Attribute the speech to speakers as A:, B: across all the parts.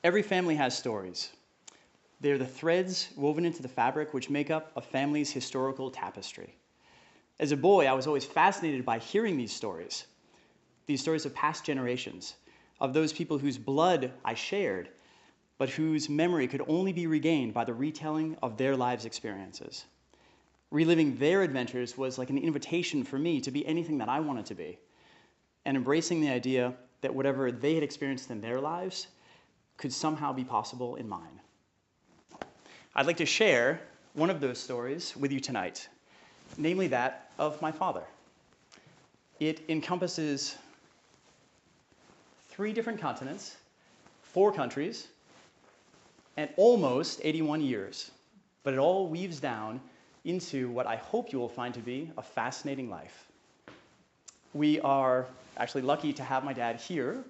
A: Every family has stories. They're the threads woven into the fabric which make up a family's historical tapestry. As a boy, I was always fascinated by hearing these stories of past generations, of those people whose blood I shared, but whose memory could only be regained by the retelling of their lives' experiences. Reliving their adventures was like an invitation for me to be anything that I wanted to be, and embracing the idea that whatever they had experienced in their lives could somehow be possible in mine. I'd like to share one of those stories with you tonight, namely that of my father. It encompasses 3 different continents, 4 countries, and almost 81 years, but it all weaves down into what I hope you will find to be a fascinating life. We are actually lucky to have my dad here,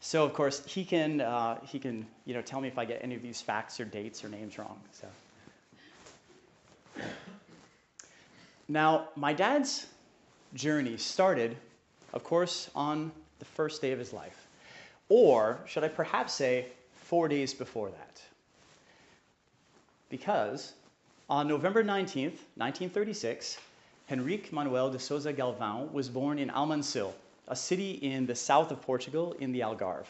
A: so of course he can tell me if I get any of these facts or dates or names wrong. So, now my dad's journey started, of course, on the first day of his life, or should I perhaps say 4 days before that, because on November 19th, 1936, Henrique Manuel de Souza Galvao was born in Almansil, a city in the south of Portugal in the Algarve.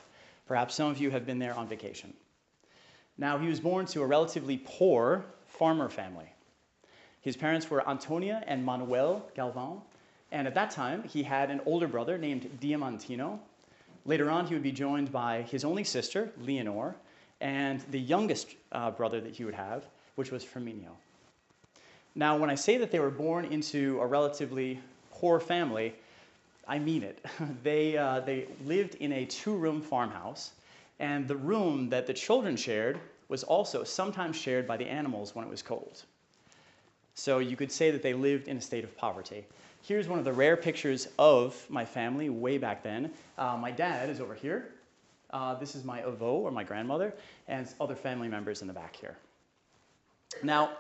A: Perhaps some of you have been there on vacation. Now, he was born to a relatively poor farmer family. His parents were Antonia and Manuel Galvao, and at that time, he had an older brother named Diamantino. Later on, he would be joined by his only sister, Leonor, and the youngest brother that he would have, which was Firmino. Now, when I say that they were born into a relatively poor family, I mean it. They lived in a 2-room farmhouse, and the room that the children shared was also sometimes shared by the animals when it was cold. So you could say that they lived in a state of poverty. Here's one of the rare pictures of my family way back then. My dad is over here. This is my avô, or my grandmother, and other family members in the back here. Now,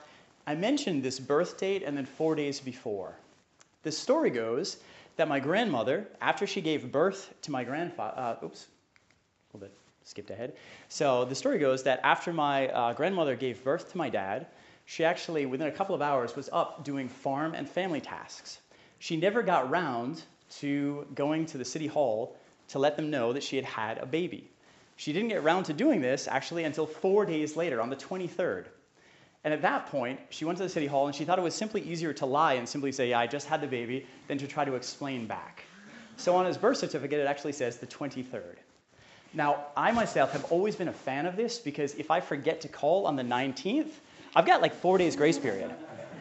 A: I mentioned this birth date and then 4 days before. The story goes that my grandmother, after she gave birth to my grandfather, oops, a little bit skipped ahead. So the story goes that after my grandmother gave birth to my dad, she actually, within a couple of hours, was up doing farm and family tasks. She never got round to going to the city hall to let them know that she had had a baby. She didn't get round to doing this, actually, until 4 days later, on the 23rd. And at that point, she went to the city hall, and she thought it was simply easier to lie and simply say, yeah, I just had the baby, than to try to explain back. So on his birth certificate, it actually says the 23rd. Now, I myself have always been a fan of this, because if I forget to call on the 19th, I've got like 4 days grace period.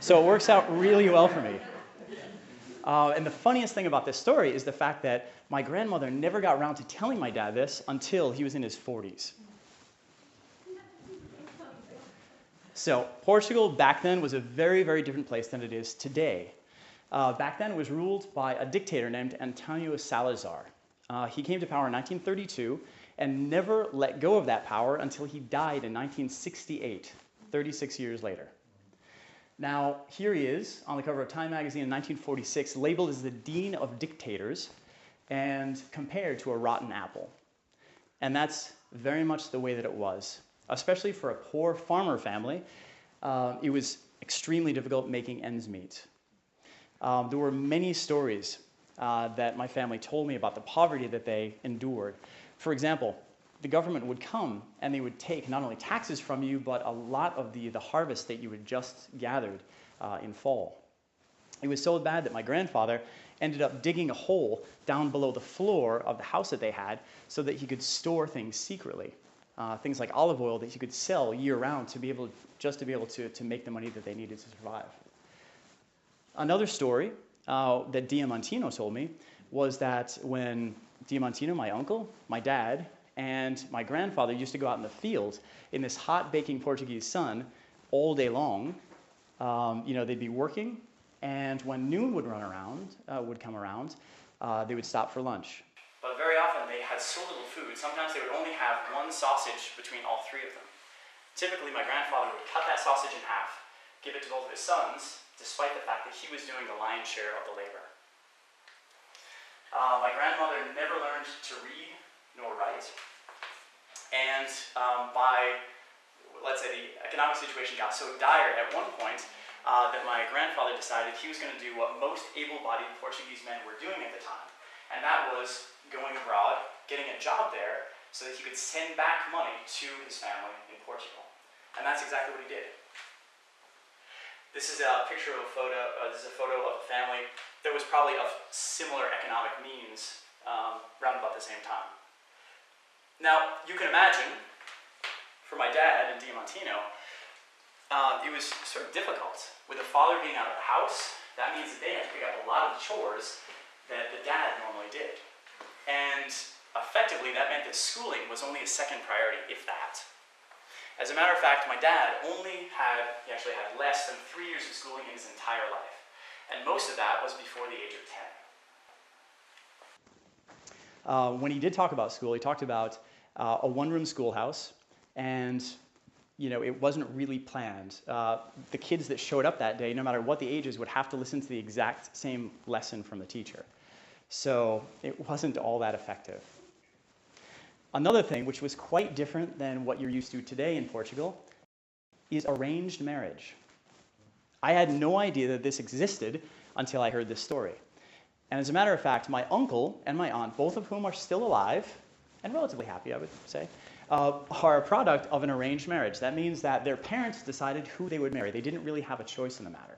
A: So it works out really well for me. And the funniest thing about this story is the fact that my grandmother never got around to telling my dad this until he was in his 40s. So Portugal back then was a very, very different place than it is today. Back then it was ruled by a dictator named António Salazar. He came to power in 1932 and never let go of that power until he died in 1968, 36 years later. Now, here he is on the cover of Time magazine in 1946, labeled as the Dean of Dictators and compared to a rotten apple. And that's very much the way that it was. Especially for a poor farmer family, it was extremely difficult making ends meet. There were many stories that my family told me about the poverty that they endured. For example, the government would come and they would take not only taxes from you, but a lot of the harvest that you had just gathered in fall. It was so bad that my grandfather ended up digging a hole down below the floor of the house that they had so that he could store things secretly. Things like olive oil that you could sell year-round to be able to make the money that they needed to survive. Another story that Diamantino told me was that when Diamantino, my uncle, my dad, and my grandfather used to go out in the field in this hot baking Portuguese sun all day long, they'd be working, and when noon would come around, they would stop for lunch. But very often they had so little food, sometimes they would only have one sausage between all 3 of them. Typically, my grandfather would cut that sausage in half, give it to both of his sons, despite the fact that he was doing the lion's share of the labor. My grandmother never learned to read nor write, And by, let's say, the economic situation got so dire at one point that my grandfather decided he was going to do what most able-bodied Portuguese men were doing at the time, and that was going abroad, getting a job there, so that he could send back money to his family in Portugal. And that's exactly what he did. This is a picture of a photo. This is a photo of a family that was probably of similar economic means around about the same time. Now, you can imagine, for my dad in Diamantino, it was sort of difficult. With the father being out of the house, that means that they had to pick up a lot of the chores that the dad normally did. And effectively, that meant that schooling was only a second priority, if that. As a matter of fact, my dad he actually had less than 3 years of schooling in his entire life. And most of that was before the age of 10. When he did talk about school, he talked about a one-room schoolhouse, and it wasn't really planned. The kids that showed up that day, no matter what the ages, would have to listen to the exact same lesson from the teacher. So it wasn't all that effective. Another thing, which was quite different than what you're used to today in Portugal, is arranged marriage. I had no idea that this existed until I heard this story. And as a matter of fact, my uncle and my aunt, both of whom are still alive, and relatively happy, I would say, are a product of an arranged marriage. That means that their parents decided who they would marry. They didn't really have a choice in the matter.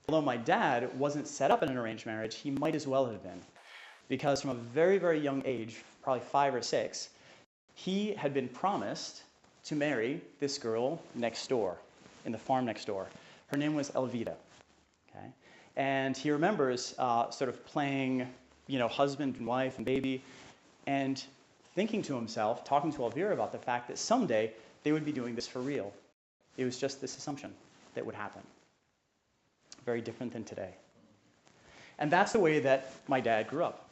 A: Although my dad wasn't set up in an arranged marriage, he might as well have been. Because from a very, very young age, probably 5 or 6, he had been promised to marry this girl next door, in the farm next door. Her name was Elvira. Okay? And he remembers sort of playing, husband and wife and baby, and thinking to himself, talking to Elvira about the fact that someday they would be doing this for real. It was just this assumption that would happen. Very different than today. And that's the way that my dad grew up.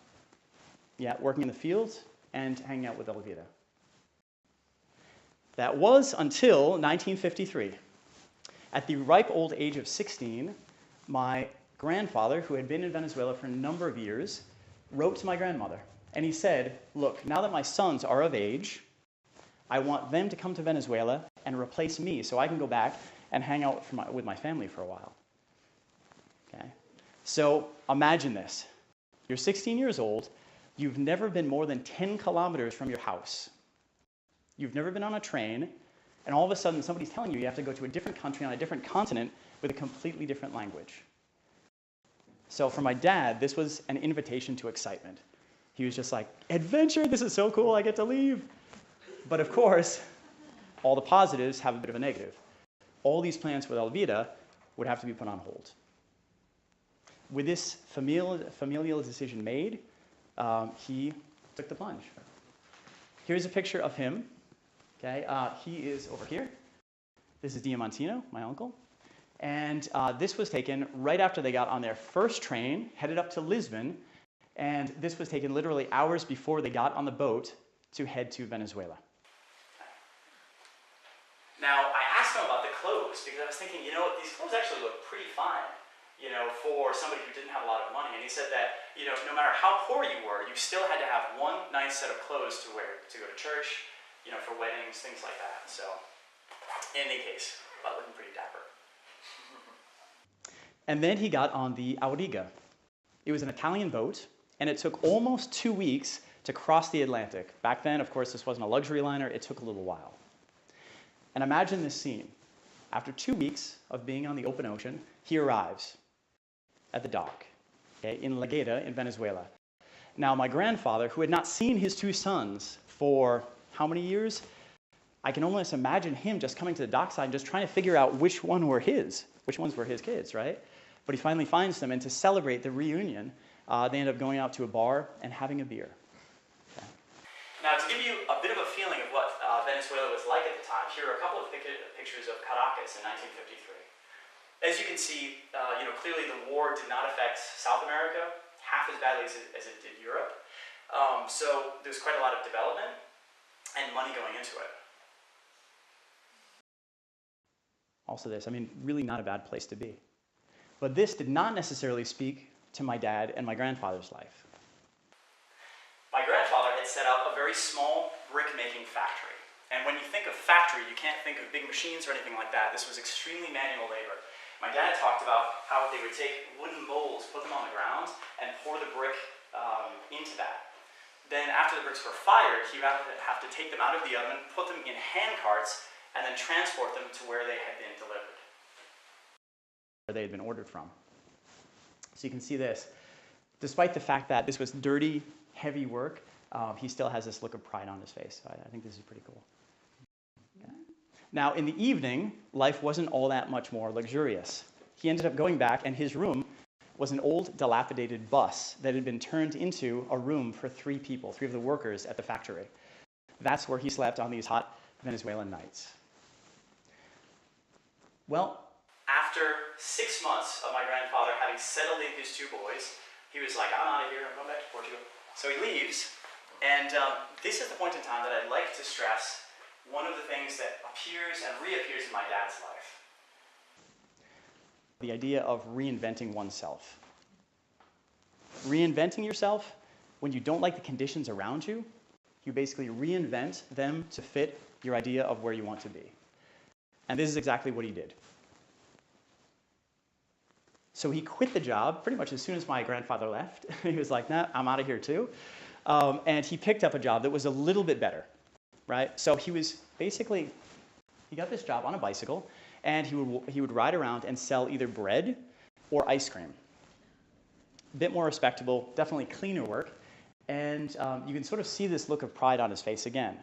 A: Yeah, working in the fields and hanging out with Elvira. That was until 1953. At the ripe old age of 16, my grandfather, who had been in Venezuela for a number of years, wrote to my grandmother. And he said, look, now that my sons are of age, I want them to come to Venezuela and replace me so I can go back and hang out with my family for a while. Okay? So imagine this. You're 16 years old. You've never been more than 10 kilometers from your house. You've never been on a train, and all of a sudden somebody's telling you have to go to a different country on a different continent with a completely different language. So for my dad, this was an invitation to excitement. He was just like, adventure, this is so cool, I get to leave. But of course, all the positives have a bit of a negative. All these plans with Elvira would have to be put on hold. With this familial decision made, he took the plunge. Here's a picture of him. Okay, he is over here. This is Diamantino, my uncle. And this was taken right after they got on their first train, headed up to Lisbon. And this was taken literally hours before they got on the boat to head to Venezuela. Now, I asked him about the clothes because I was thinking, these clothes actually look pretty fine, for somebody who didn't have a lot of money. And he said that, no matter how poor you were, you still had to have one nice set of clothes to wear to go to church, for weddings, things like that. So, in any case, but looking pretty dapper. And then he got on the Auriga. It was an Italian boat, and it took almost 2 weeks to cross the Atlantic. Back then, of course, this wasn't a luxury liner. It took a little while. And imagine this scene. After 2 weeks of being on the open ocean, he arrives at the dock, in Lageda in Venezuela. Now, my grandfather, who had not seen his 2 sons for how many years? I can almost imagine him just coming to the dockside and just trying to figure out which ones were his kids, right? But he finally finds them, and to celebrate the reunion, they end up going out to a bar and having a beer. Okay. Now, to give you a bit of a feeling of what Venezuela was like at the time, here are a couple of pictures of Caracas in 1953. As you can see, clearly the war did not affect South America half as badly as it did Europe. So there's quite a lot of development and money going into it. Also this, really not a bad place to be. But this did not necessarily speak to my dad and my grandfather's life. My grandfather had set up a very small brick-making factory. And when you think of factory, you can't think of big machines or anything like that. This was extremely manual labor. My dad talked about how they would take wooden bowls, put them on the ground, and pour the brick into that. Then after the bricks were fired, he would have to take them out of the oven, put them in hand carts, and then transport them to where they had been delivered. Where they had been ordered from. So you can see this. Despite the fact that this was dirty, heavy work, he still has this look of pride on his face. So I think this is pretty cool. Okay. Now, in the evening, life wasn't all that much more luxurious. He ended up going back, and his room was an old, dilapidated bus that had been turned into a room for 3 people, 3 of the workers at the factory. That's where he slept on these hot Venezuelan nights. Well, after 6 months of my grandfather having settled in his 2 boys, he was like, I'm out of here, I'm going back to Portugal. So he leaves, and this is the point in time that I'd like to stress one of the things that appears and reappears in my dad's life. The idea of reinventing oneself. Reinventing yourself, when you don't like the conditions around you, you basically reinvent them to fit your idea of where you want to be. And this is exactly what he did. So he quit the job pretty much as soon as my grandfather left. He was like, nah, I'm out of here too. And he picked up a job that was a little bit better, right? So he was basically, he got this job on a bicycle, and he would ride around and sell either bread or ice cream. A bit more respectable, definitely cleaner work. And you can sort of see this look of pride on his face again,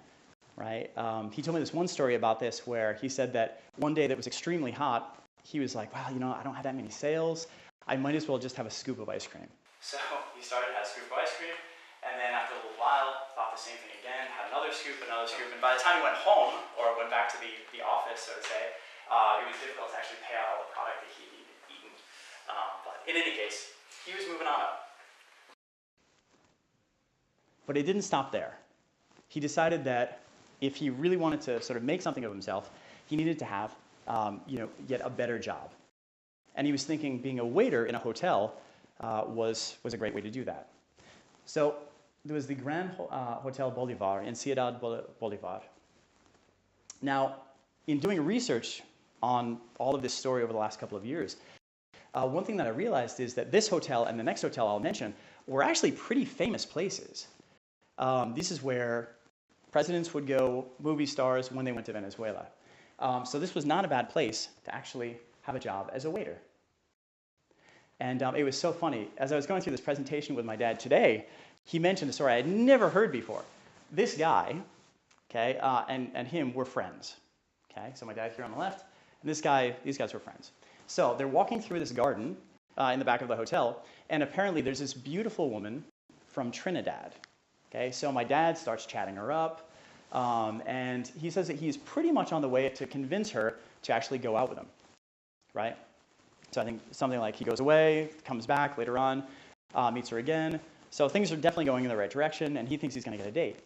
A: right? He told me this one story about this where he said that one day that was extremely hot, he was like, wow, you know, I don't have that many sales. I might as well just have a scoop of ice cream. So he started, had a scoop of ice cream, and then after a little while, thought the same thing again, had another scoop, and by the time he went home, or went back to the office, so to say, it was difficult to actually pay out all the product that he'd eaten. But in any case, he was moving on up. But it didn't stop there. He decided that if he really wanted to sort of make something of himself, he needed to have yet a better job. And he was thinking being a waiter in a hotel was a great way to do that. So there was the Grand Hotel Bolivar in Ciudad Bolivar. Now, in doing research on all of this story over the last couple of years, one thing that I realized is that this hotel and the next hotel I'll mention were actually pretty famous places. This is where presidents would go, movie stars, when they went to Venezuela. So this was not a bad place to actually have a job as a waiter. And it was so funny. As I was going through this presentation with my dad today, he mentioned a story I had never heard before. This guy, okay, and him were friends. Okay, so my dad here on the left, and these guys were friends. So they're walking through this garden in the back of the hotel, and apparently there's this beautiful woman from Trinidad. Okay, so my dad starts chatting her up, and he says that he's pretty much on the way to convince her to actually go out with him, right? So I think something like he goes away, comes back later on, meets her again. So things are definitely going in the right direction, and he thinks he's going to get a date.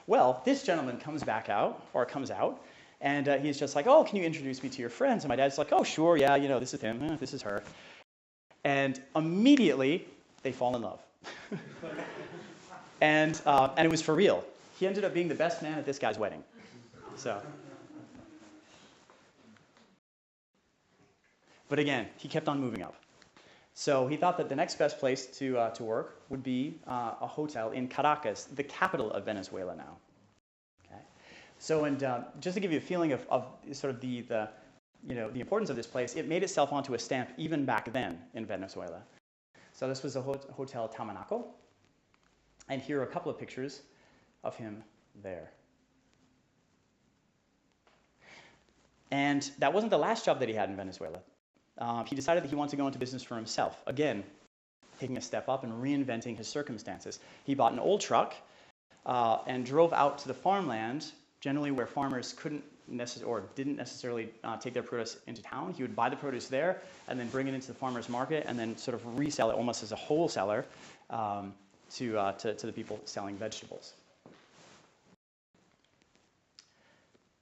A: Well, this gentleman comes out, and he's just like, oh, can you introduce me to your friends? And my dad's like, oh, sure, yeah, you know, this is him, this is her. And immediately, they fall in love. And it was for real. He ended up being the best man at this guy's wedding. So. But again, he kept on moving up. So he thought that the next best place to work would be a hotel in Caracas, the capital of Venezuela now. Okay. So, and just to give you a feeling of sort of the importance of this place, it made itself onto a stamp even back then in Venezuela. So this was a Hotel Tamanaco, and here are a couple of pictures of him there. And that wasn't the last job that he had in Venezuela. He decided that he wanted to go into business for himself. Again, taking a step up and reinventing his circumstances. He bought an old truck and drove out to the farmland, generally where farmers couldn't didn't necessarily take their produce into town. He would buy the produce there and then bring it into the farmer's market and then sort of resell it almost as a wholesaler to the people selling vegetables.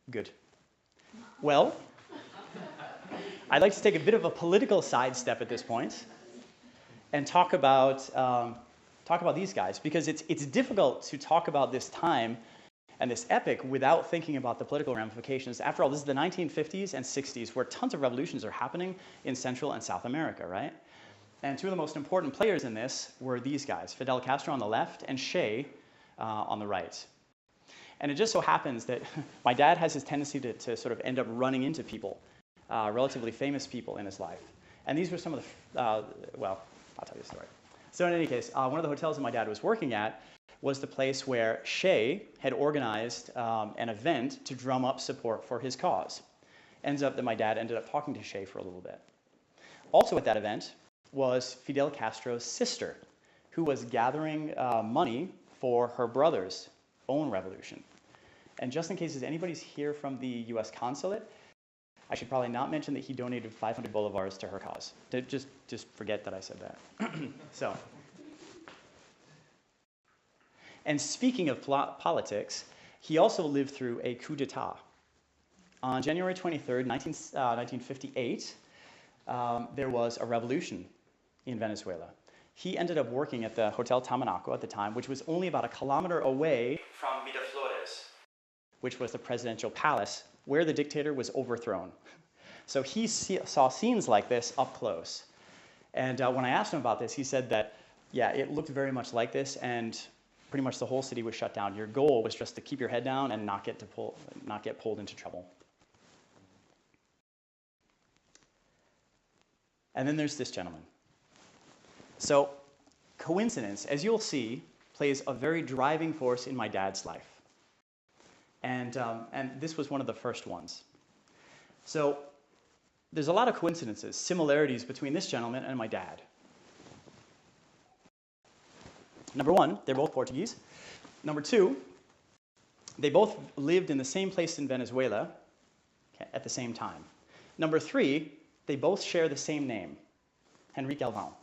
A: Good. Well, I'd like to take a bit of a political sidestep at this point and talk about talk about these guys, because it's difficult to talk about this time and this epic without thinking about the political ramifications. After all, this is the 1950s and 60s where tons of revolutions are happening in Central and South America, right? And two of the most important players in this were these guys, Fidel Castro on the left and Che on the right. And it just so happens that my dad has this tendency to sort of end up running into people, relatively famous people in his life. And these were some of the, well, I'll tell you a story. So in any case, one of the hotels that my dad was working at was the place where Che had organized an event to drum up support for his cause. Ends up that my dad ended up talking to Che for a little bit. Also at that event was Fidel Castro's sister, who was gathering money for her brother's own revolution. And just in case anybody's here from the US consulate, I should probably not mention that he donated 500 bolivars to her cause. Just forget that I said that. So. And speaking of politics, he also lived through a coup d'etat. On January 23rd, 1958, there was a revolution in Venezuela. He ended up working at the Hotel Tamanaco at the time, which was only about a kilometer away from Miraflores, which was the presidential palace where the dictator was overthrown. So he saw scenes like this up close. And when I asked him about this, he said that, yeah, it looked very much like this, and pretty much the whole city was shut down. Your goal was just to keep your head down and not get pulled into trouble. And then there's this gentleman. So coincidence, as you'll see, plays a very driving force in my dad's life. And this was one of the first ones. So there's a lot of coincidences, similarities between this gentleman and my dad. Number one, they're both Portuguese. Number two, they both lived in the same place in Venezuela at the same time. Number three, they both share the same name, Henrique Galvao.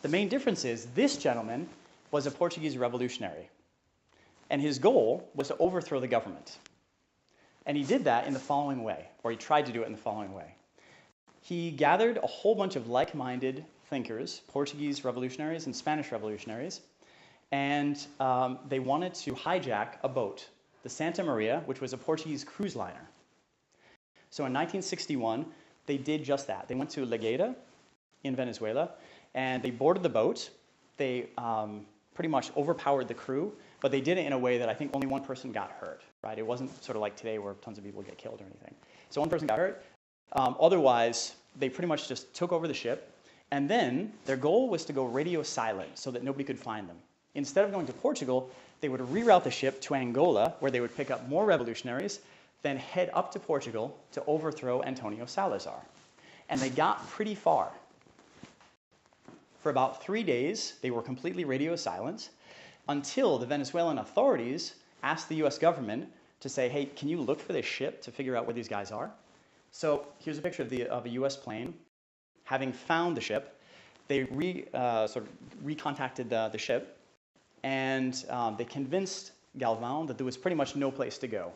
A: The main difference is this gentleman was a Portuguese revolutionary, and his goal was to overthrow the government. And he did that in the following way, or he tried to do it in the following way. He gathered a whole bunch of like-minded thinkers, Portuguese revolutionaries and Spanish revolutionaries, and they wanted to hijack a boat, the Santa Maria, which was a Portuguese cruise liner. So in 1961, they did just that. They went to La Guaira in Venezuela, and they boarded the boat. They pretty much overpowered the crew, but they did it in a way that I think only one person got hurt, right? It wasn't sort of like today where tons of people get killed or anything. So one person got hurt. Otherwise, they pretty much just took over the ship, and then their goal was to go radio silent so that nobody could find them. Instead of going to Portugal, they would reroute the ship to Angola, where they would pick up more revolutionaries, then head up to Portugal to overthrow Antonio Salazar. And they got pretty far. For about 3 days, they were completely radio silent until the Venezuelan authorities asked the US government to say, hey, can you look for this ship to figure out where these guys are? So here's a picture of a US plane. Having found the ship, they sort of recontacted the ship, and they convinced Galvao that there was pretty much no place to go.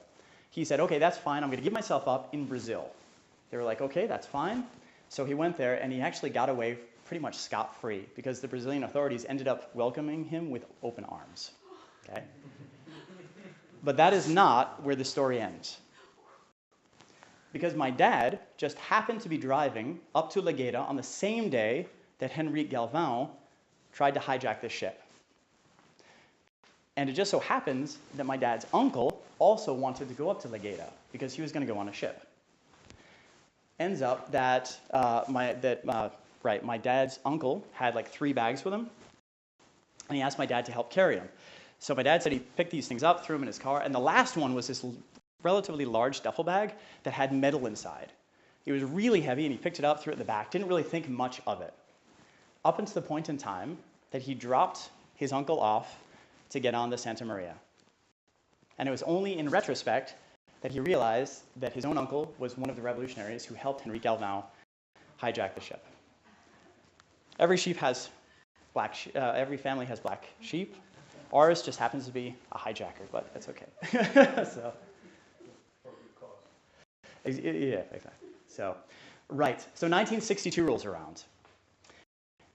A: He said, okay, that's fine, I'm going to give myself up in Brazil. They were like, okay, that's fine. So he went there, and he actually got away pretty much scot-free because the Brazilian authorities ended up welcoming him with open arms. Okay? But that is not where the story ends. Because my dad just happened to be driving up to La Guaira on the same day that Henrique Galvao tried to hijack this ship. And it just so happens that my dad's uncle also wanted to go up to La Guaira because he was going to go on a ship. Ends up that my dad's uncle had like 3 bags with him, and he asked my dad to help carry them. So my dad said he picked these things up, threw them in his car, and the last one was this relatively large duffel bag that had metal inside. It was really heavy, and he picked it up, threw it in the back, didn't really think much of it. Up until the point in time that he dropped his uncle off to get on the Santa Maria. And it was only in retrospect that he realized that his own uncle was one of the revolutionaries who helped Henrique Galvao hijack the ship. Every family has black sheep. Ours just happens to be a hijacker, but that's okay. So. Yeah, exactly. So, right. So 1962 rolls around.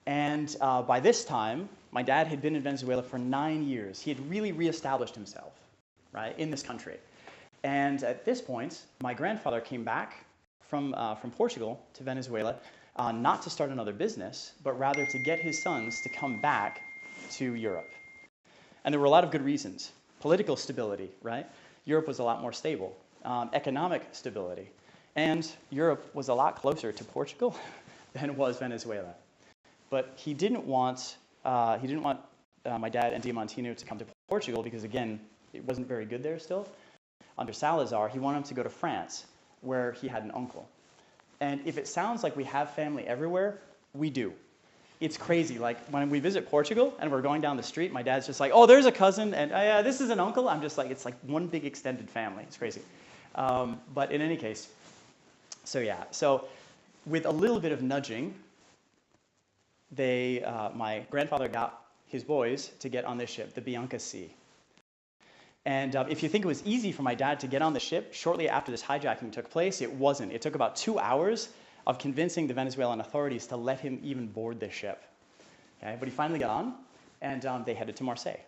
A: And by this time, my dad had been in Venezuela for 9 years. He had really reestablished himself, right, in this country. And at this point, my grandfather came back from Portugal to Venezuela, not to start another business, but rather to get his sons to come back to Europe. And there were a lot of good reasons. Political stability, right? Europe was a lot more stable. Economic stability. And Europe was a lot closer to Portugal than it was Venezuela. But he didn't want my dad and Diamantino to come to Portugal because, again, it wasn't very good there still. Under Salazar, he wanted him to go to France, where he had an uncle. And if it sounds like we have family everywhere, we do. It's crazy. Like, when we visit Portugal and we're going down the street, my dad's just like, oh, there's a cousin, and this is an uncle. I'm just like, it's like one big extended family. It's crazy. But in any case, so with a little bit of nudging, my grandfather got his boys to get on this ship, the Bianca Sea. And if you think it was easy for my dad to get on the ship shortly after this hijacking took place, it wasn't. It took about 2 hours of convincing the Venezuelan authorities to let him even board this ship. Okay? But he finally got on, and they headed to Marseille.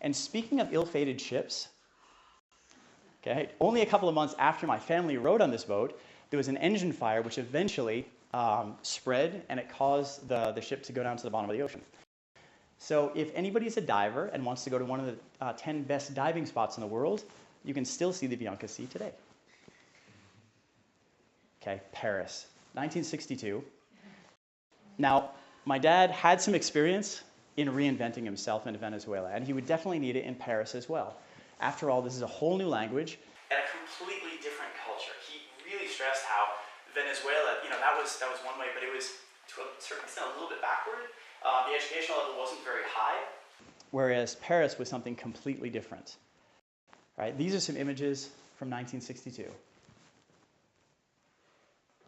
A: And speaking of ill-fated ships, okay, only a couple of months after my family rode on this boat, there was an engine fire which eventually spread, and it caused the ship to go down to the bottom of the ocean. So if anybody's a diver and wants to go to one of the 10 best diving spots in the world, you can still see the Bianca Sea today. Okay, Paris, 1962. Now, my dad had some experience in reinventing himself in Venezuela, and he would definitely need it in Paris as well. After all, this is a whole new language and a completely different culture. He really stressed how Venezuela, that was one way, but it was to a certain extent a little bit backward. The educational level wasn't very high, whereas Paris was something completely different. Right? These are some images from 1962.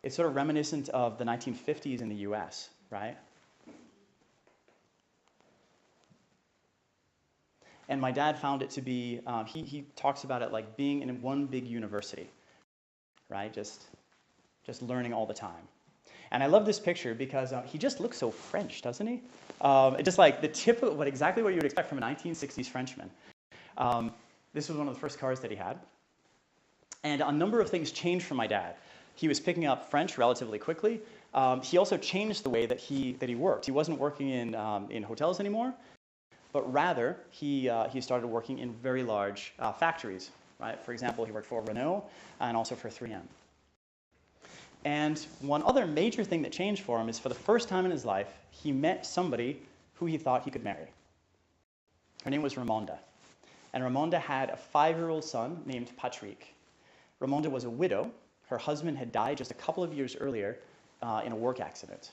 A: It's sort of reminiscent of the 1950s in the US, right? And my dad found it to be, he talks about it like being in one big university, right? Just learning all the time. And I love this picture because he just looks so French, doesn't he? Just like the typical, exactly what you would expect from a 1960s Frenchman. This was one of the first cars that he had. And a number of things changed for my dad. He was picking up French relatively quickly. He also changed the way that he worked. He wasn't working in hotels anymore, but rather he started working in very large factories. Right? For example, he worked for Renault and also for 3M. And one other major thing that changed for him is for the first time in his life, he met somebody who he thought he could marry. Her name was Ramonda. And Ramonda had a 5-year-old son named Patrick. Ramonda was a widow. Her husband had died just a couple of years earlier in a work accident.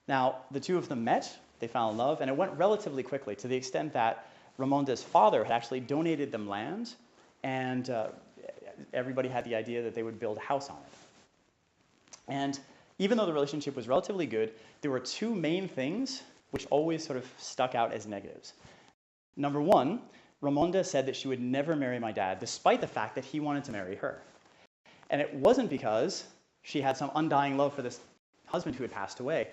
A: Now, the two of them met, they fell in love, and it went relatively quickly to the extent that Ramonda's father had actually donated them land, and everybody had the idea that they would build a house on it. And even though the relationship was relatively good, there were two main things which always sort of stuck out as negatives. Number one, Ramonda said that she would never marry my dad, despite the fact that he wanted to marry her. And it wasn't because she had some undying love for this husband who had passed away,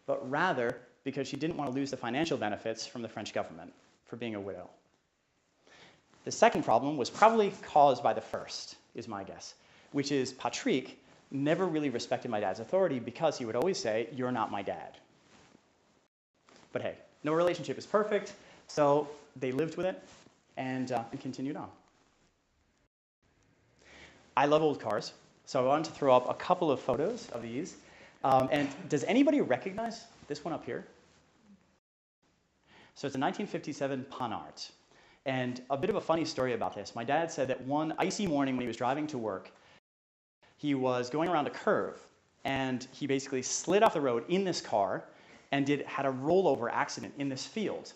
A: but rather because she didn't want to lose the financial benefits from the French government for being a widow. The second problem was probably caused by the first, is my guess, which is Patrick never really respected my dad's authority because he would always say, "You're not my dad." But hey, no relationship is perfect, so they lived with it and continued on. I love old cars, so I wanted to throw up a couple of photos of these. And does anybody recognize this one up here? So it's a 1957 Panhard. And a bit of a funny story about this. My dad said that one icy morning when he was driving to work, he was going around a curve, and he basically slid off the road in this car and had a rollover accident in this field.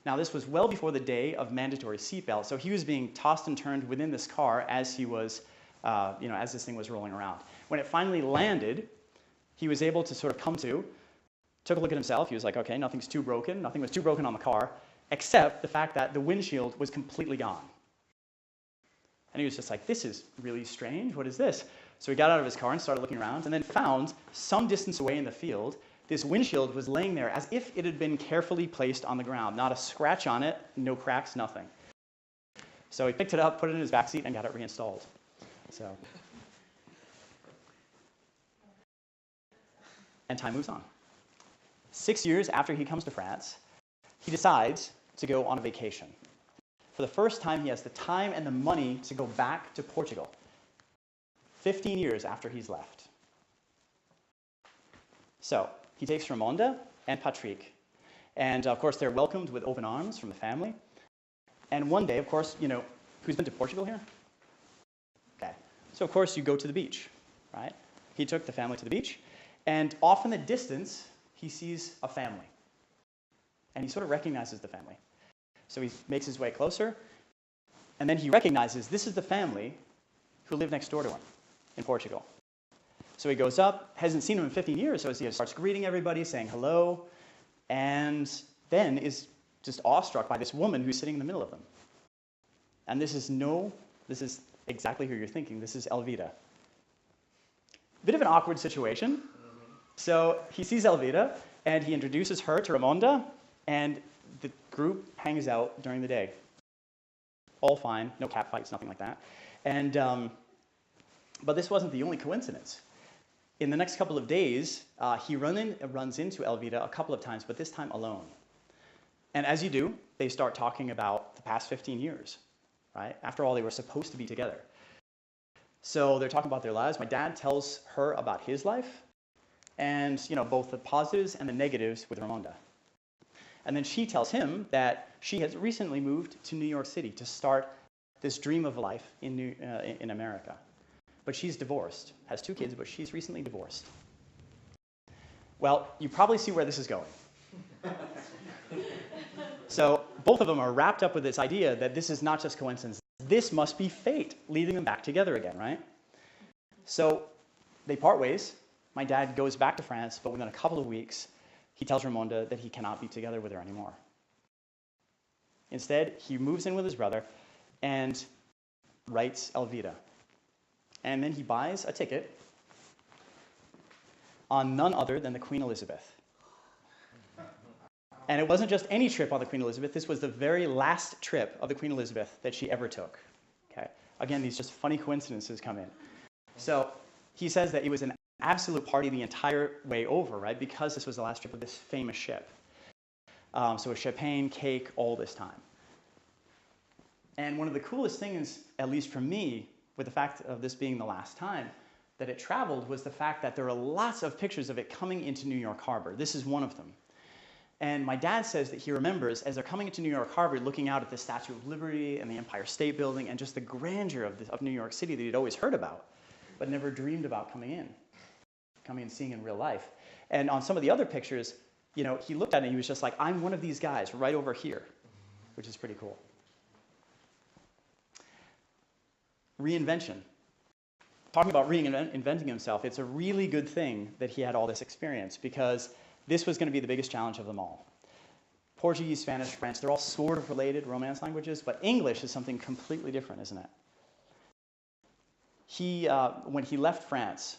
A: Now, this was well before the day of mandatory seatbelts, so he was being tossed and turned within this car as he was, as this thing was rolling around. When it finally landed, he was able to sort of come to, took a look at himself. He was like, okay, nothing's too broken. Nothing was too broken on the car, except the fact that the windshield was completely gone. And he was just like, this is really strange. What is this? So he got out of his car and started looking around, and then found, some distance away in the field, this windshield was laying there as if it had been carefully placed on the ground. Not a scratch on it, no cracks, nothing. So he picked it up, put it in his backseat, and got it reinstalled. So, and time moves on. 6 years after he comes to France, he decides to go on a vacation. For the first time, he has the time and the money to go back to Portugal. 15 years after he's left. So he takes Raimonda and Patrick. And of course, they're welcomed with open arms from the family. And one day, of course, you know, who's been to Portugal here? Okay. So of course, you go to the beach, right? He took the family to the beach. And off in the distance, he sees a family. And he sort of recognizes the family. So he makes his way closer. And then he recognizes this is the family who lived next door to him in Portugal. So he goes up, hasn't seen him in 15 years, so he starts greeting everybody, saying hello, and then is just awestruck by this woman who's sitting in the middle of them. And this is exactly who you're thinking. This is Elvira. Bit of an awkward situation. So he sees Elvira, and he introduces her to Raimonda, and the group hangs out during the day. All fine, no cat fights, nothing like that. And but this wasn't the only coincidence. In the next couple of days, he runs into Elvira a couple of times, but this time alone. And as you do, they start talking about the past 15 years, right? After all, they were supposed to be together. So they're talking about their lives. My dad tells her about his life, and you know, both the positives and the negatives with Raimonda. And then she tells him that she has recently moved to New York City to start this dream of a life in America. But she's divorced, has 2 kids, but she's recently divorced. Well, you probably see where this is going. So both of them are wrapped up with this idea that this is not just coincidence. This must be fate, leading them back together again, right? So they part ways. My dad goes back to France, but within a couple of weeks, he tells Raimonda that he cannot be together with her anymore. Instead, he moves in with his brother and writes Elvira. And then he buys a ticket on none other than the Queen Elizabeth. And it wasn't just any trip on the Queen Elizabeth. This was the very last trip of the Queen Elizabeth that she ever took. Okay? Again, these just funny coincidences come in. So he says that it was an absolute party the entire way over, right? Because this was the last trip of this famous ship. So it was champagne, cake, all this time. And one of the coolest things, at least for me, with the fact of this being the last time that it traveled, was the fact that there are lots of pictures of it coming into New York Harbor. This is one of them. And my dad says that he remembers, as they're coming into New York Harbor, looking out at the Statue of Liberty and the Empire State Building and just the grandeur of New York City that he'd always heard about, but never dreamed about coming and seeing in real life. And on some of the other pictures, you know, he looked at it and he was just like, I'm one of these guys right over here, which is pretty cool. Reinvention. Talking about reinventing himself, it's a really good thing that he had all this experience, because this was going to be the biggest challenge of them all. Portuguese, Spanish, French, they're all sort of related Romance languages, but English is something completely different, isn't it? When he left France,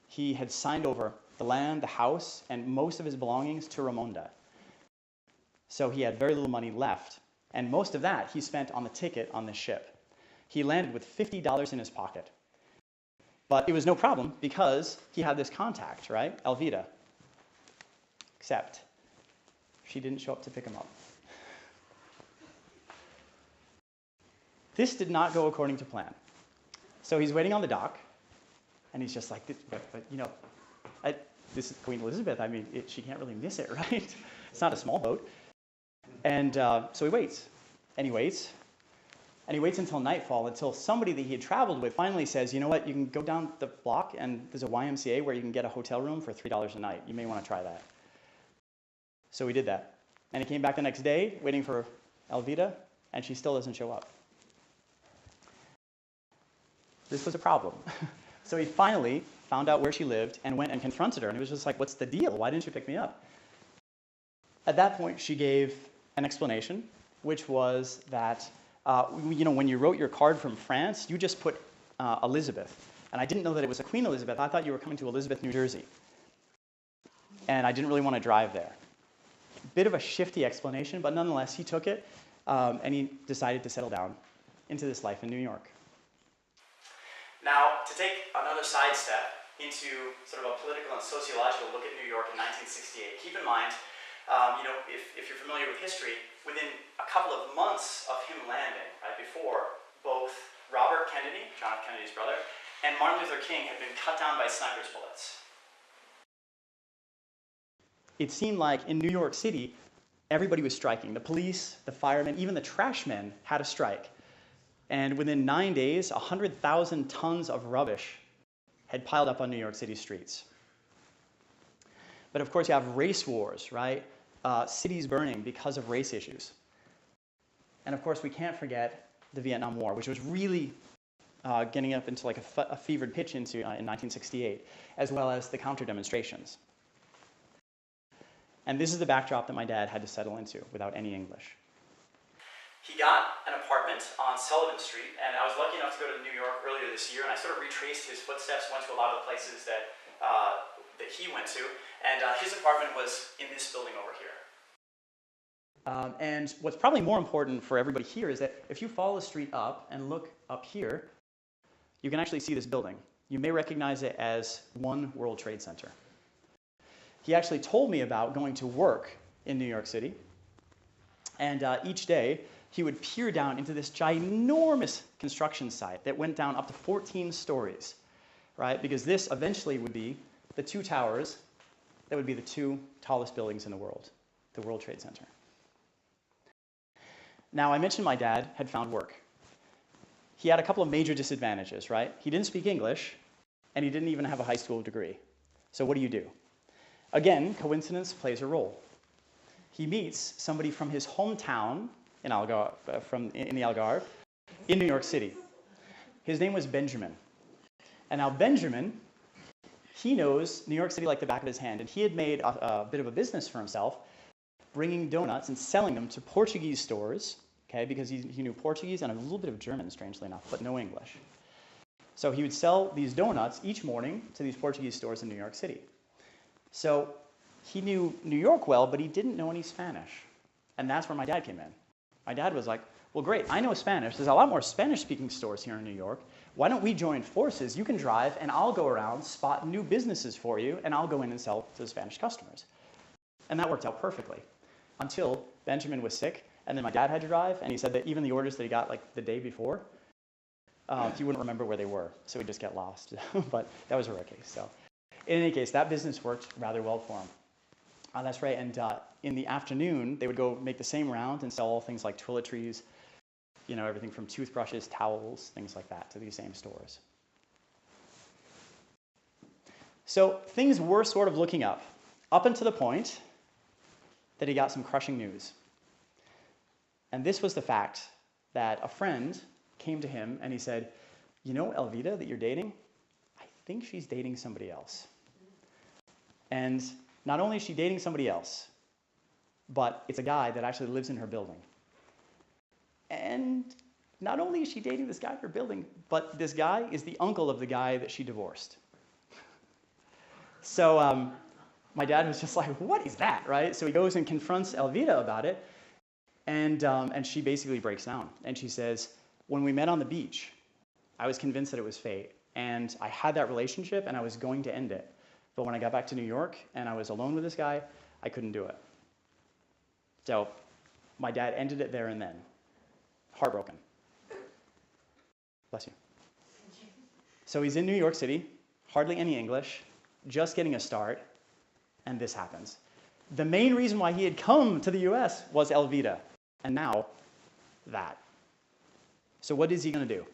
A: he had signed over the land, the house, and most of his belongings to Raimonda. So he had very little money left, and most of that he spent on the ticket on this ship. He landed with $50 in his pocket. But it was no problem because he had this contact, right? Elvira. Except she didn't show up to pick him up. This did not go according to plan. So he's waiting on the dock, and he's just like, but you know, this is Queen Elizabeth. I mean, she can't really miss it, right? It's not a small boat. And so he waits, and he waits. And he waits until nightfall, until somebody that he had traveled with finally says, you know what, you can go down the block and there's a YMCA where you can get a hotel room for $3 a night. You may want to try that. So we did that. And he came back the next day, waiting for Elvira, and she still doesn't show up. This was a problem. So he finally found out where she lived and went and confronted her. And he was just like, what's the deal? Why didn't you pick me up? At that point, she gave an explanation, which was that you know, when you wrote your card from France, you just put Elizabeth. And I didn't know that it was a Queen Elizabeth. I thought you were coming to Elizabeth, New Jersey. And I didn't really want to drive there. Bit of a shifty explanation, but nonetheless, he took it, and he decided to settle down into this life in New York. Now, to take another sidestep into sort of a political and sociological look at New York in 1968, keep in mind, if you're familiar with history, within a couple of months of him landing, right before, both Robert Kennedy, John F. Kennedy's brother, and Martin Luther King had been cut down by sniper's bullets. It seemed like in New York City, everybody was striking. The police, the firemen, even the trash men had a strike. And within 9 days, 100,000 tons of rubbish had piled up on New York City streets. But of course, you have race wars, right? Cities burning because of race issues. And of course, we can't forget the Vietnam War, which was really getting up into like a fevered pitch in 1968, as well as the counter-demonstrations. And this is the backdrop that my dad had to settle into without any English. He got an apartment on Sullivan Street, and I was lucky enough to go to New York earlier this year, and I sort of retraced his footsteps, went to a lot of the places that he went to, and his apartment was in this building over here. And what's probably more important for everybody here is that if you follow the street up and look up here, you can actually see this building. You may recognize it as One World Trade Center. He actually told me about going to work in New York City, and each day he would peer down into this ginormous construction site that went down up to 14 stories, right? Because this eventually would be the two towers that would be the two tallest buildings in the world, the World Trade Center. Now, I mentioned my dad had found work. He had a couple of major disadvantages, right? He didn't speak English, and he didn't even have a high school degree. So what do? Again, coincidence plays a role. He meets somebody from his hometown in the Algarve, in New York City. His name was Benjamin. And now Benjamin, he knows New York City like the back of his hand, and he had made a bit of a business for himself, bringing donuts and selling them to Portuguese stores, okay, because he knew Portuguese and a little bit of German, strangely enough, but no English. So he would sell these donuts each morning to these Portuguese stores in New York City. So he knew New York well, but he didn't know any Spanish. And that's where my dad came in. My dad was like, well, great, I know Spanish. There's a lot more Spanish-speaking stores here in New York. Why don't we join forces? You can drive, and I'll go around, spot new businesses for you, and I'll go in and sell to the Spanish customers. And that worked out perfectly, until Benjamin was sick, and then my dad had to drive, and he said that even the orders that he got like the day before, he wouldn't remember where they were, so he'd just get lost. But that was a rare case. So in any case, that business worked rather well for him. That's right, and in the afternoon, they would go make the same round and sell all things like toiletries, everything from toothbrushes, towels, things like that to these same stores. So things were sort of looking up until the point that he got some crushing news. And this was the fact that a friend came to him and he said, Elvita that you're dating, I think she's dating somebody else. And not only is she dating somebody else, but it's a guy that actually lives in her building. And not only is she dating this guy in her building, but this guy is the uncle of the guy that she divorced. So my dad was just like, what is that, right? So he goes and confronts Elvita about it, and she basically breaks down. And she says, when we met on the beach, I was convinced that it was fate. And I had that relationship, and I was going to end it. But when I got back to New York, and I was alone with this guy, I couldn't do it. So my dad ended it there and then. Heartbroken. Bless you. So he's in New York City, hardly any English, just getting a start, and this happens. The main reason why he had come to the US was Elvita, and now that. So what is he going to do?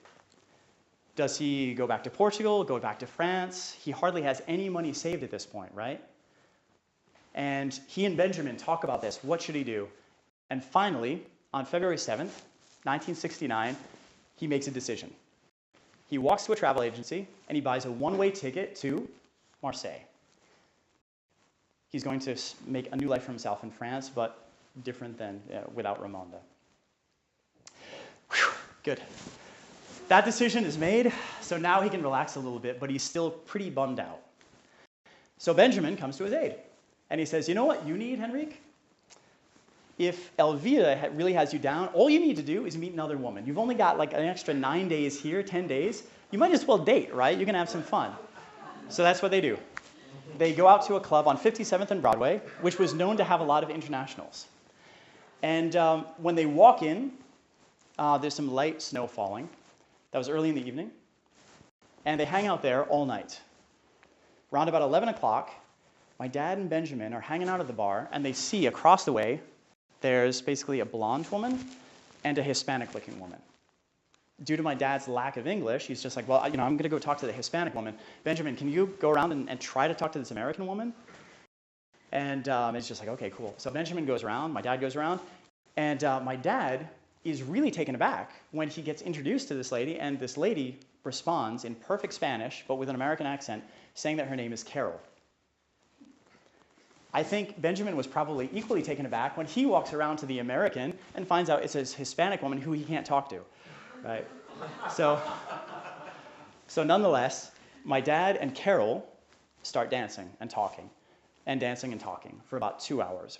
A: Does he go back to Portugal, go back to France? He hardly has any money saved at this point, right? And he and Benjamin talk about this. What should he do? And finally, on February 7th, 1969, he makes a decision. He walks to a travel agency and he buys a one-way ticket to Marseille. He's going to make a new life for himself in France, but different than without Ramonda. Whew, good. That decision is made, so now he can relax a little bit, but he's still pretty bummed out. So Benjamin comes to his aid, and he says, you know what you need, Henrique? If Elvira really has you down, all you need to do is meet another woman. You've only got like an extra 9 days here, 10 days. You might as well date, right? You can have some fun. So that's what they do. They go out to a club on 57th and Broadway, which was known to have a lot of internationals. And when they walk in, there's some light snow falling. That was early in the evening. And they hang out there all night. Around about 11 o'clock, my dad and Benjamin are hanging out at the bar, and they see across the way, there's basically a blonde woman and a Hispanic-looking woman. Due to my dad's lack of English, he's just like, well, I'm going to go talk to the Hispanic woman. Benjamin, can you go around and try to talk to this American woman? And it's just like, okay, cool. So Benjamin goes around, my dad goes around, and my dad is really taken aback when he gets introduced to this lady, and this lady responds in perfect Spanish, but with an American accent, saying that her name is Carol. I think Benjamin was probably equally taken aback when he walks around to the American and finds out it's a Hispanic woman who he can't talk to, right? So nonetheless, my dad and Carol start dancing and talking for about 2 hours.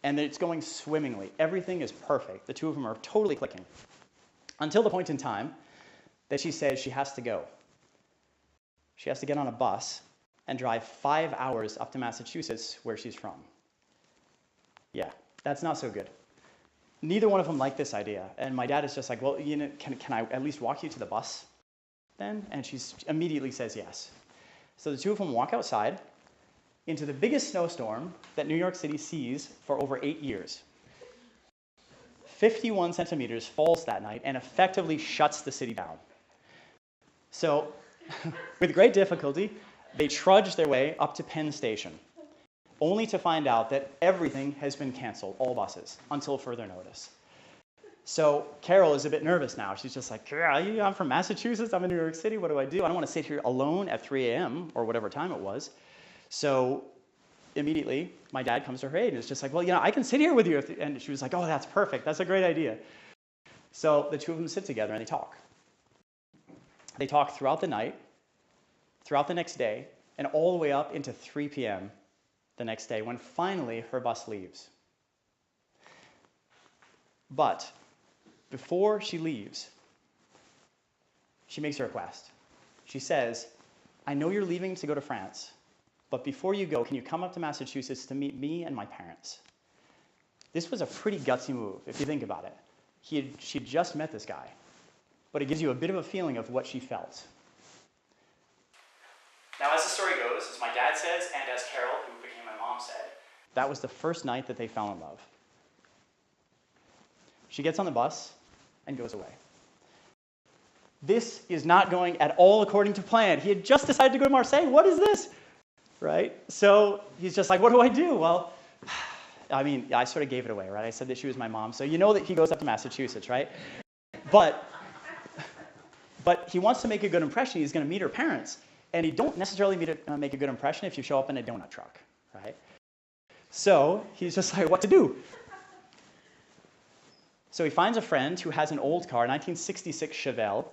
A: And it's going swimmingly. Everything is perfect. The two of them are totally clicking. Until the point in time that she says she has to go. She has to get on a bus and drive 5 hours up to Massachusetts, where she's from. Yeah, that's not so good. Neither one of them liked this idea. And my dad is just like, well, can I at least walk you to the bus then? And she immediately says yes. So the two of them walk outside into the biggest snowstorm that New York City sees for over 8 years. 51 centimeters falls that night and effectively shuts the city down. So, with great difficulty, they trudge their way up to Penn Station, only to find out that everything has been canceled, all buses, until further notice. So Carol is a bit nervous now. She's just like, yeah, I'm from Massachusetts, I'm in New York City, what do? I don't want to sit here alone at 3 a.m. or whatever time it was. So immediately, my dad comes to her aid and is just like, well, I can sit here with you. And she was like, oh, that's perfect. That's a great idea. So the two of them sit together and they talk. They talk throughout the night, throughout the next day, and all the way up into 3 p.m. the next day when finally her bus leaves. But before she leaves, she makes a request. She says, I know you're leaving to go to France, but before you go, can you come up to Massachusetts to meet me and my parents? This was a pretty gutsy move, if you think about it. She'd just met this guy, but it gives you a bit of a feeling of what she felt. Now, as the story goes, as my dad says, and as Carol, who became my mom, said, that was the first night that they fell in love. She gets on the bus and goes away. This is not going at all according to plan. He had just decided to go to Marseille. What is this? Right? So he's just like, what do I do? Well, I sort of gave it away, right? I said that she was my mom. So you know that he goes up to Massachusetts, right? But he wants to make a good impression. He's going to meet her parents. And you don't necessarily make a good impression if you show up in a donut truck, right? So he's just like, what to do? So he finds a friend who has an old car, 1966 Chevelle,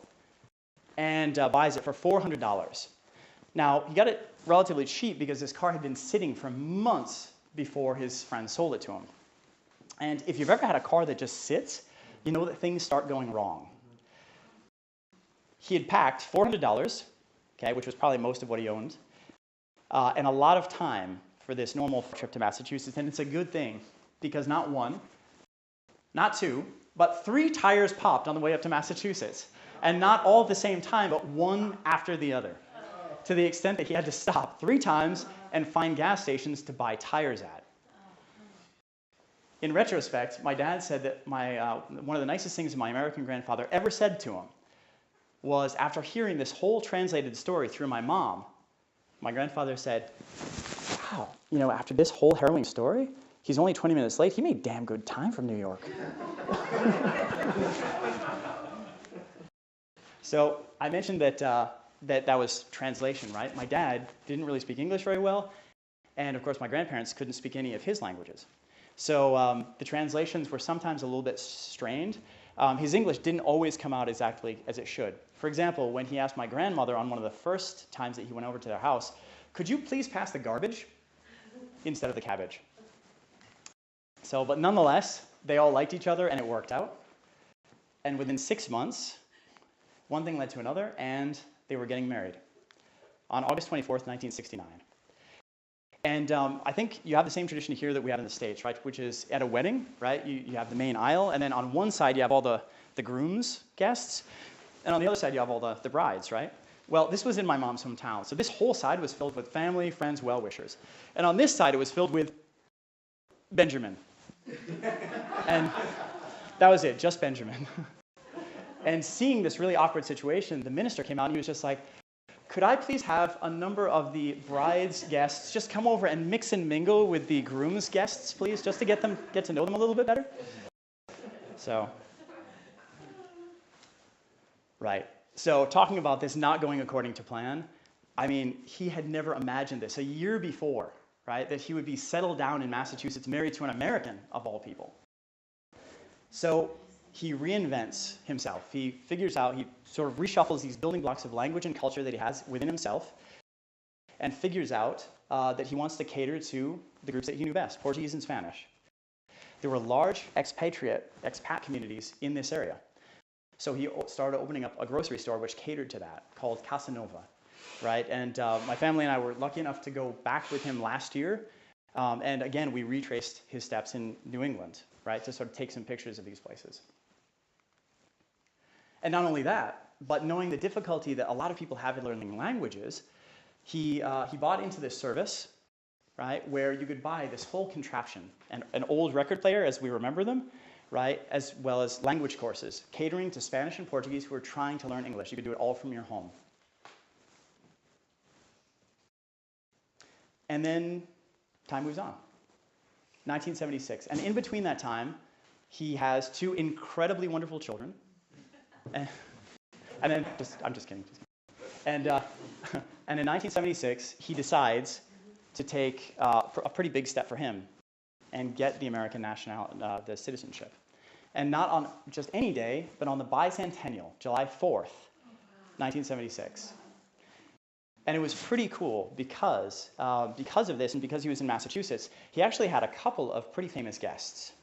A: and buys it for $400. Now, he got it relatively cheap because this car had been sitting for months before his friend sold it to him. And if you've ever had a car that just sits, you know that things start going wrong. He had packed $400, okay, which was probably most of what he owned, and a lot of time for this normal trip to Massachusetts. And it's a good thing because not one, not two, but 3 tires popped on the way up to Massachusetts. And not all at the same time, but one after the other, to the extent that he had to stop 3 times and find gas stations to buy tires at. In retrospect, my dad said that one of the nicest things my American grandfather ever said to him was, after hearing this whole translated story through my mom, my grandfather said, wow, after this whole harrowing story, he's only 20 minutes late. He made damn good time from New York. So I mentioned that that was translation, right? My dad didn't really speak English very well, and of course my grandparents couldn't speak any of his languages. So the translations were sometimes a little bit strained. His English didn't always come out exactly as it should. For example, when he asked my grandmother on one of the first times that he went over to their house, could you please pass the garbage instead of the cabbage? So, but nonetheless, they all liked each other and it worked out. And within 6 months, one thing led to another and they were getting married on August 24th, 1969. And I think you have the same tradition here that we have in the States, right? Which is at a wedding, right? You have the main aisle, and then on one side you have all the groom's guests, and on the other side you have all the brides, right? Well, this was in my mom's hometown, so this whole side was filled with family, friends, well-wishers. And on this side it was filled with Benjamin. And that was it, just Benjamin. And seeing this really awkward situation, the minister came out and he was just like, could I please have a number of the bride's guests just come over and mix and mingle with the groom's guests, please, just to get to know them a little bit better? So, right. So talking about this not going according to plan, I mean, he had never imagined this a year before, right, that he would be settled down in Massachusetts, married to an American, of all people. So he reinvents himself. He figures out, he sort of reshuffles these building blocks of language and culture that he has within himself and figures out that he wants to cater to the groups that he knew best, Portuguese and Spanish. There were large expat communities in this area. So he started opening up a grocery store which catered to that, called Casa Nova, right? And my family and I were lucky enough to go back with him last year. And again, we retraced his steps in New England, right, to sort of take some pictures of these places. And not only that, but knowing the difficulty that a lot of people have in learning languages, he bought into this service, right, where you could buy this whole contraption, an old record player as we remember them, right, as well as language courses, catering to Spanish and Portuguese who are trying to learn English. You could do it all from your home. And then time moves on. 1976. And in between that time, he has 2 incredibly wonderful children. And then, I'm just kidding. And in 1976, he decides to take a pretty big step for him and get the American the citizenship. And not on just any day, but on the bicentennial, July 4th, 1976. And it was pretty cool because of this and because he was in Massachusetts, he actually had a couple of pretty famous guests.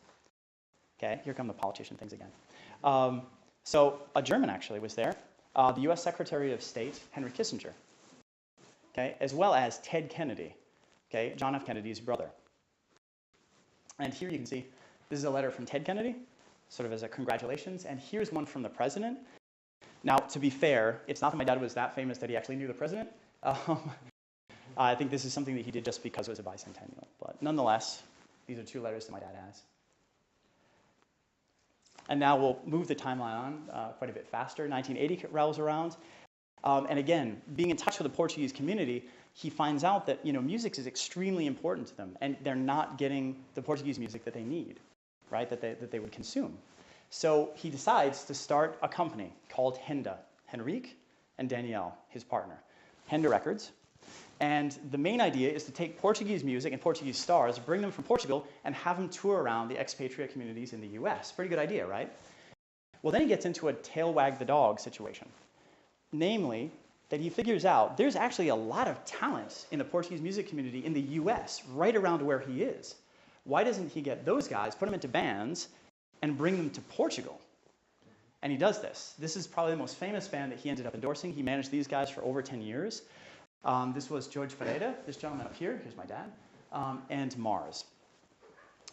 A: Okay, here come the politician things again. So a German actually was there, the US Secretary of State, Henry Kissinger, okay, as well as Ted Kennedy, okay, John F. Kennedy's brother. And here you can see, this is a letter from Ted Kennedy, sort of as a congratulations, and here's one from the president. Now, to be fair, it's not that my dad was that famous that he actually knew the president. I think this is something that he did just because it was a bicentennial, but nonetheless, these are 2 letters that my dad has. And now we'll move the timeline on quite a bit faster. 1980 rolls around. And again, being in touch with the Portuguese community, he finds out that music is extremely important to them, and they're not getting the Portuguese music that they need, right, that they would consume. So he decides to start a company called Henda, Henrique and Danielle, his partner. Henda Records. And the main idea is to take Portuguese music and Portuguese stars, bring them from Portugal, and have them tour around the expatriate communities in the US. Pretty good idea, right? Well, then he gets into a tail wag the dog situation. Namely, that he figures out there's actually a lot of talent in the Portuguese music community in the US, right around where he is. Why doesn't he get those guys, put them into bands, and bring them to Portugal? And he does this. This is probably the most famous band that he ended up endorsing. He managed these guys for over 10 years. This was George Ferreira, this gentleman up here, here's my dad, and Mars.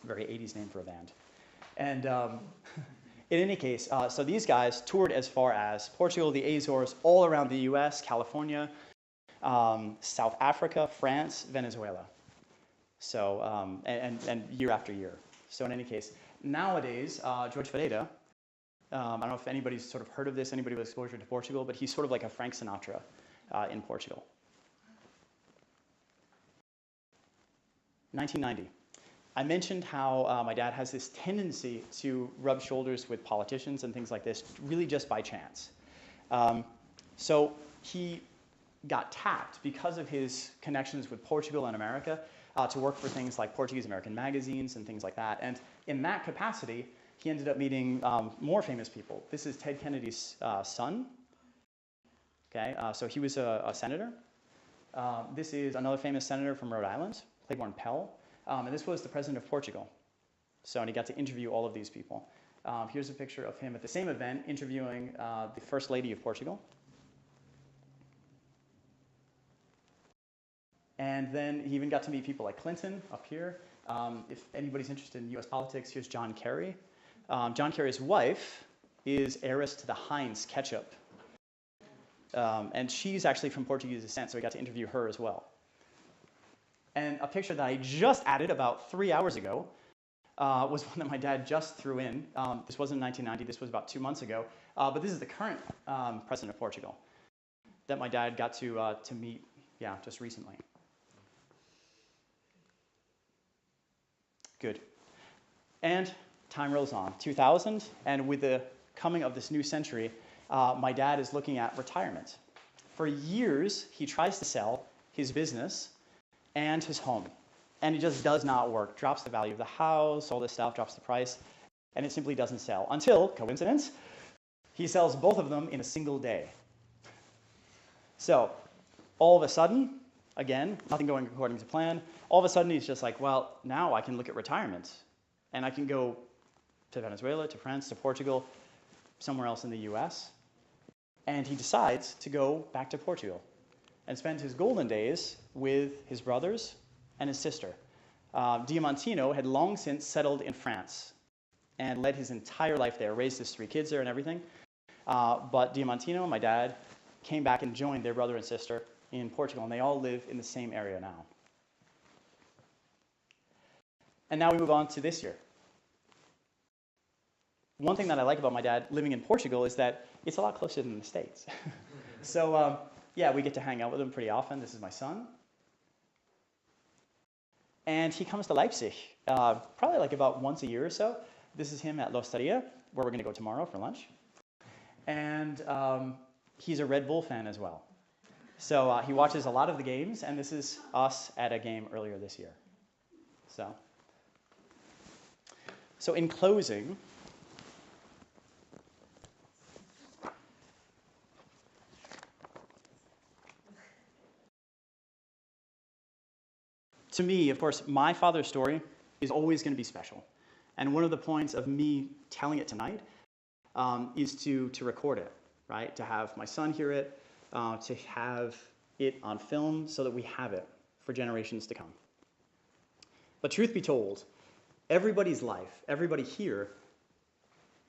A: Very 80s name for a band. And in any case, so these guys toured as far as Portugal, the Azores, all around the US, California, South Africa, France, Venezuela. So, and year after year. So in any case, nowadays, George Ferreira, I don't know if anybody's sort of heard of this, anybody with exposure to Portugal, but he's sort of like a Frank Sinatra in Portugal. 1990. I mentioned how my dad has this tendency to rub shoulders with politicians and things like this, really just by chance. So he got tapped because of his connections with Portugal and America to work for things like Portuguese American magazines and things like that. And in that capacity, he ended up meeting more famous people. This is Ted Kennedy's son, Okay, so he was a senator. This is another famous senator from Rhode Island, Claiborne Pell, and this was the president of Portugal. So, and he got to interview all of these people. Here's a picture of him at the same event interviewing the First Lady of Portugal. And then he even got to meet people like Clinton up here. If anybody's interested in US politics, here's John Kerry. John Kerry's wife is heiress to the Heinz ketchup. And she's actually from Portuguese descent, so we got to interview her as well. And a picture that I just added about 3 hours ago was one that my dad just threw in. This wasn't 1990, this was about 2 months ago. But this is the current president of Portugal that my dad got to meet, just recently. Good. And time rolls on. 2000, and with the coming of this new century, my dad is looking at retirement. For years, he tries to sell his business and his home, and it just does not work. Drops the value of the house, all this stuff, drops the price, and it simply doesn't sell. Until, coincidence, he sells both of them in a single day. So, all of a sudden, again, nothing going according to plan, all of a sudden he's just like, well, now I can look at retirement, and I can go to Venezuela, to France, to Portugal, somewhere else in the US. And he decides to go back to Portugal and spend his golden days with his brothers and his sister. Diamantino had long since settled in France and led his entire life there, raised his 3 kids there and everything. But Diamantino, my dad, came back and joined their brother and sister in Portugal, and they all live in the same area now. And now we move on to this year. One thing that I like about my dad living in Portugal is that it's a lot closer than the States. So, we get to hang out with him pretty often. This is my son. And he comes to Leipzig probably like about once a year or so. This is him at L'Osteria, where we're going to go tomorrow for lunch. And he's a Red Bull fan as well. So he watches a lot of the games, and this is us at a game earlier this year. So in closing, to me, of course, my father's story is always going to be special. And one of the points of me telling it tonight is to record it, right? To have my son hear it, to have it on film so that we have it for generations to come. But truth be told, everybody's life, everybody here,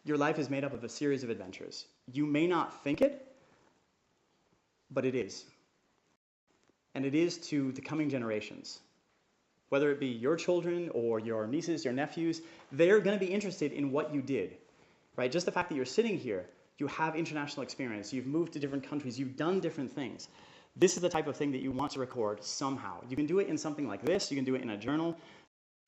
A: your life is made up of a series of adventures. You may not think it, but it is. And it is to the coming generations. Whether it be your children or your nieces, your nephews, they're going to be interested in what you did, right? Just the fact that you're sitting here, you have international experience, you've moved to different countries, you've done different things. This is the type of thing that you want to record somehow. You can do it in something like this, you can do it in a journal,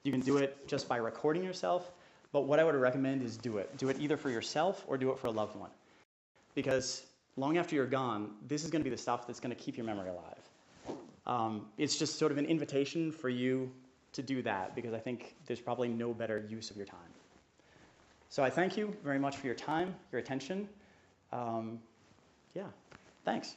A: you can do it just by recording yourself, but what I would recommend is do it. Do it either for yourself or do it for a loved one. Because long after you're gone, this is going to be the stuff that's going to keep your memory alive. It's just sort of an invitation for you to do that, because I think there's probably no better use of your time. So I thank you very much for your time, your attention. Thanks.